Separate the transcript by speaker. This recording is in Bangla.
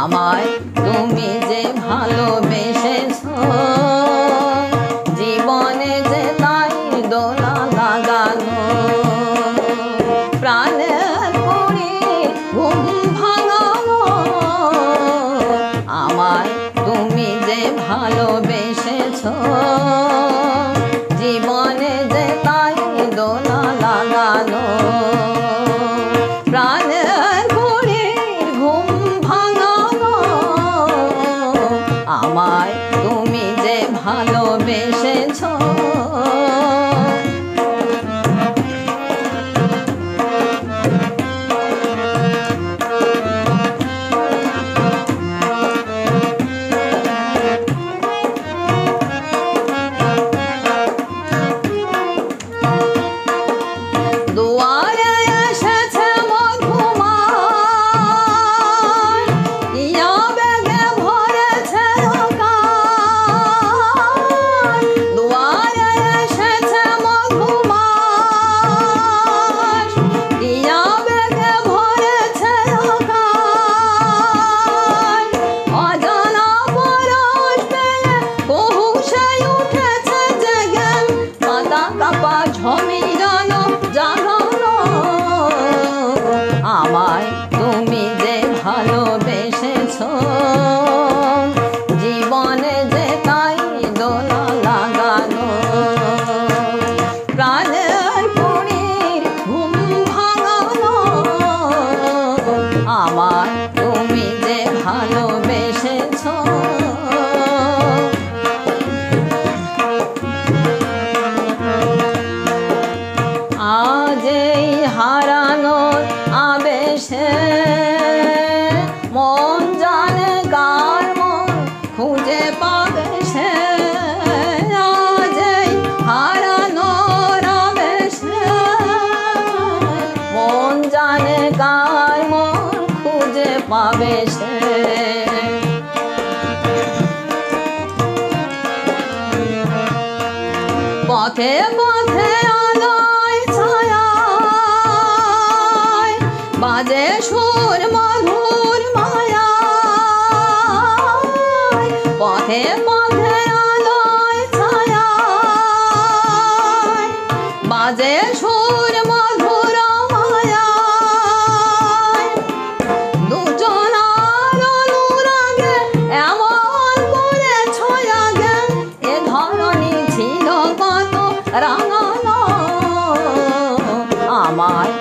Speaker 1: আমায় তুমি যে ভালোবেসেছো জীবনে যে তাই দোলা লাগানো প্রাণের করে ঘুম ভাঙানো আমায় তুমি যে ভালোবেসেছো জীবনে যে তাই দোলা লাগানো প্রাণের করে ঘুম ভাঙানো আমায় তুমি যে ভালোবেসেছো দুয়ারে এসেছে মধুমার ইয়া বেগে ভরেছে অকাল দুয়ারে এসেছে মধুমার ইয়া বেগে ভরেছে অকাল অজানা পরশ পেয়ে বহুশে উঠেছে জেগে মাথা কাপা ঝমিরানো জাগানো আমায় তুমি যে ভালোবেসেছো জীবনে যে তাই দোলা লাগানো প্রাণের পুরীর ঘুম ভাঙানো আমায় তুমি যে ভালোবেসেছো আজ এই হারানোর আবেশে মন জানে কার মন খুঁজে পাবে সে আজ এই হারানোর আবেশে মন জানে কার মন খুঁজে পাবে সে পথে পথে আলোয় ছায়ায় বাজে সুর মধুর মায়া পথে পথে আলোয় ছায়ায় বাজে সুর মধুর মায়া দুজনার অনুরাগে এমন করে ছয়া জ্ঞান এ ধরনী ছিল কত রাঙানো আমায়